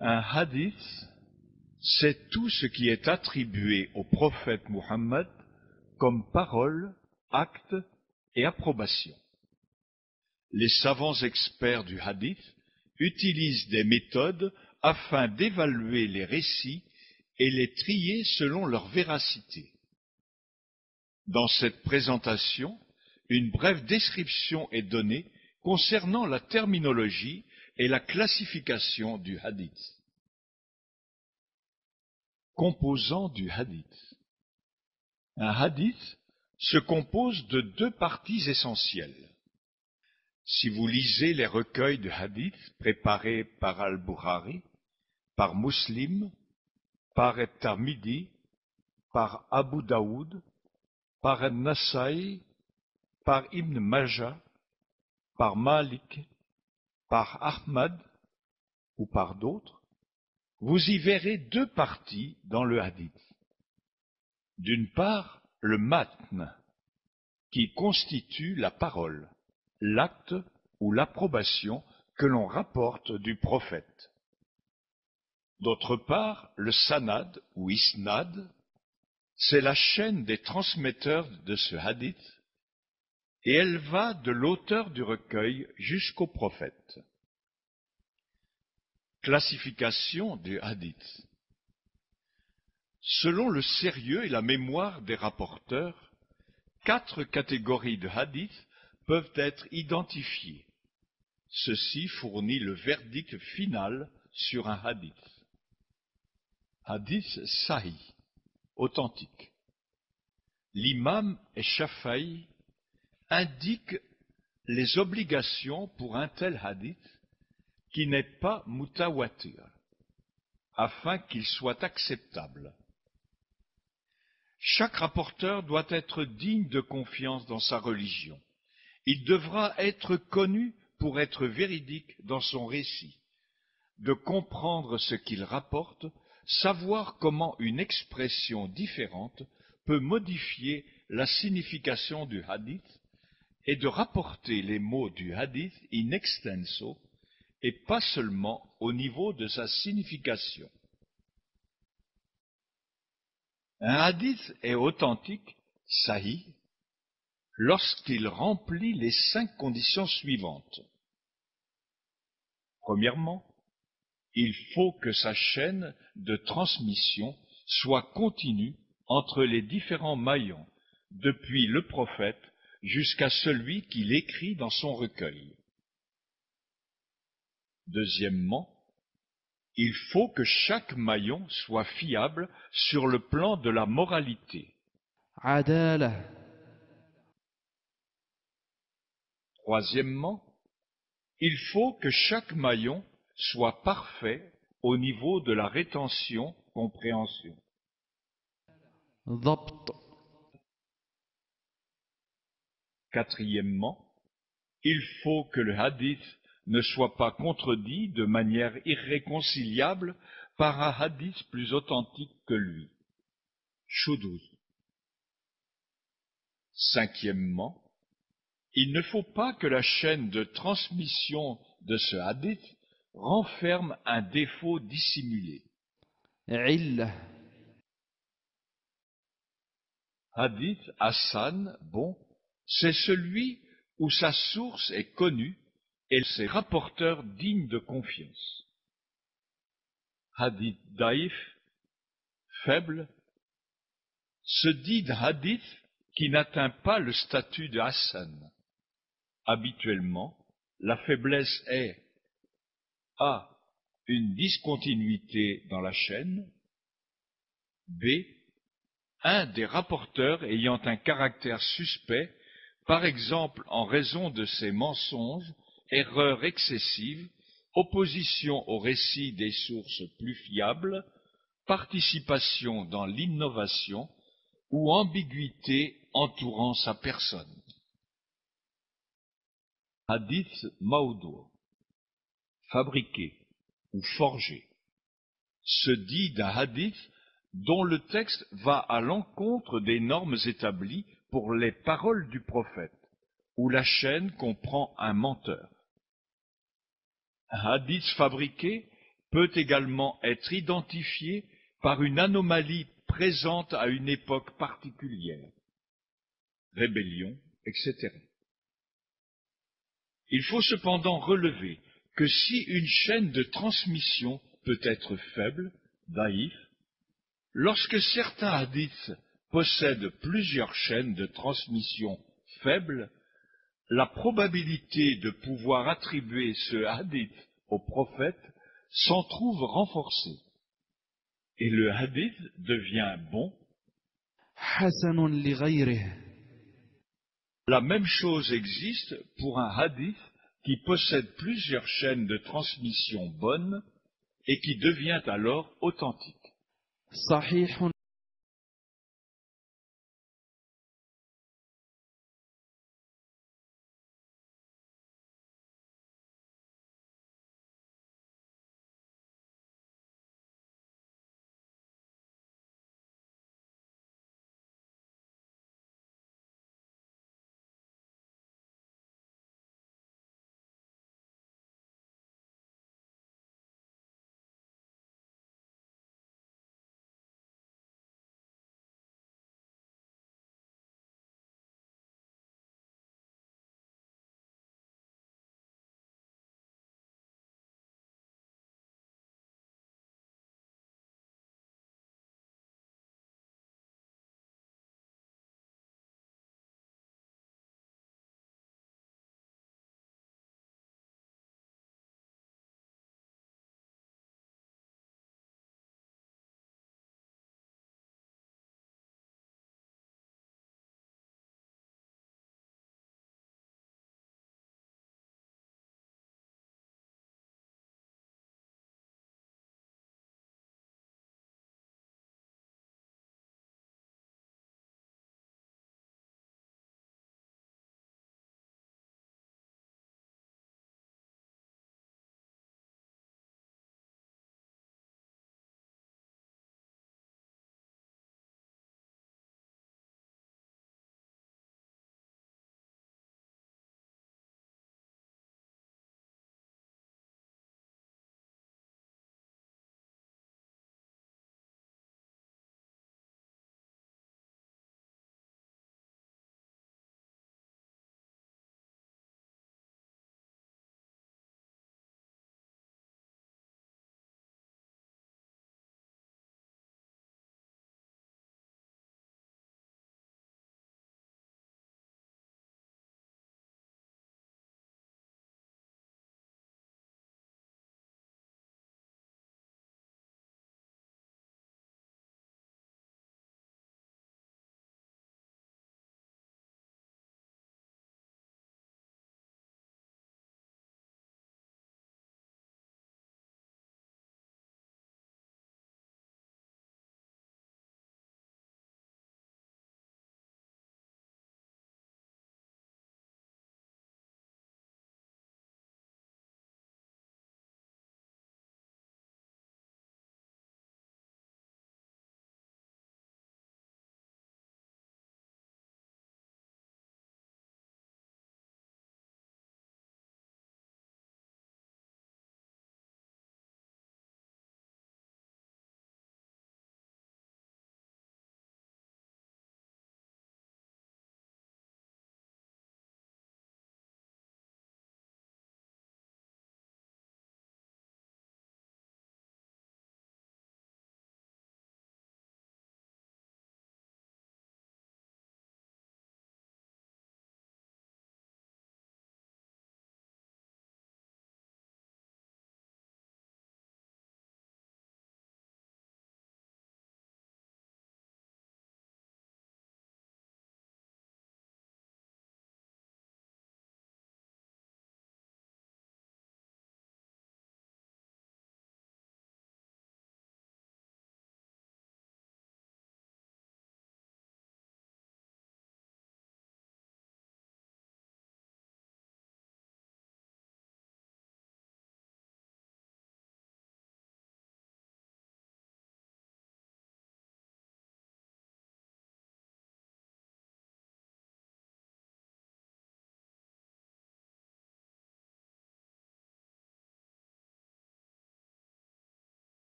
Un hadith, c'est tout ce qui est attribué au prophète Muhammad comme parole, acte et approbation. Les savants experts du hadith utilisent des méthodes afin d'évaluer les récits et les trier selon leur véracité. Dans cette présentation, une brève description est donnée concernant la terminologie et la classification du hadith. Composants du hadith. Un hadith se compose de deux parties essentielles. Si vous lisez les recueils de hadith préparés par Al-Bukhari, par Muslim, par At-Tirmidhi, par Abu Daoud, par An-Nasa'i, par Ibn Majah, par Malik, par Ahmad ou par d'autres, vous y verrez deux parties dans le hadith. D'une part, le matn, qui constitue la parole, l'acte ou l'approbation que l'on rapporte du prophète. D'autre part, le sanad ou isnad, c'est la chaîne des transmetteurs de ce hadith, et elle va de l'auteur du recueil jusqu'au prophète. Classification du hadith. Selon le sérieux et la mémoire des rapporteurs, 4 catégories de hadith peuvent être identifiées. Ceci fournit le verdict final sur un hadith. Hadith sahih, authentique. L'imam Shafi'i indique les obligations pour un tel hadith qui n'est pas mutawatir, afin qu'il soit acceptable. Chaque rapporteur doit être digne de confiance dans sa religion. Il devra être connu pour être véridique dans son récit, de comprendre ce qu'il rapporte, savoir comment une expression différente peut modifier la signification du hadith et de rapporter les mots du hadith in extenso et pas seulement au niveau de sa signification. Un hadith est authentique, sahih, lorsqu'il remplit les 5 conditions suivantes. Premièrement, il faut que sa chaîne de transmission soit continue entre les différents maillons, depuis le prophète jusqu'à celui qui l'écrit dans son recueil. Deuxièmement, il faut que chaque maillon soit fiable sur le plan de la moralité. Adala. Troisièmement, il faut que chaque maillon soit parfait au niveau de la rétention, compréhension. Dhabt. Quatrièmement, il faut que le hadith ne soit pas contredit de manière irréconciliable par un hadith plus authentique que lui. Shuduz. Cinquièmement, il ne faut pas que la chaîne de transmission de ce hadith renferme un défaut dissimulé. Illa. Hadith Hassan, bon, c'est celui où sa source est connue et ses rapporteurs dignes de confiance. Hadith Daïf, faible, se dit d'un hadith qui n'atteint pas le statut de Hassan. Habituellement, la faiblesse est A. Une discontinuité dans la chaîne, B. Un des rapporteurs ayant un caractère suspect, par exemple en raison de ses mensonges, erreurs excessives, opposition au récit des sources plus fiables, participation dans l'innovation ou ambiguïté entourant sa personne. Hadith Maoudou, fabriqué ou forgé, se dit d'un hadith dont le texte va à l'encontre des normes établies pour les paroles du prophète, où la chaîne comprend un menteur. Un hadith fabriqué peut également être identifié par une anomalie présente à une époque particulière, rébellion, etc. Il faut cependant relever que si une chaîne de transmission peut être faible, daïf, lorsque certains hadiths possèdent plusieurs chaînes de transmission faibles, la probabilité de pouvoir attribuer ce hadith au prophète s'en trouve renforcée. Et le hadith devient bon. حسن لغيره. La même chose existe pour un hadith qui possède plusieurs chaînes de transmission bonnes et qui devient alors authentique. صحيح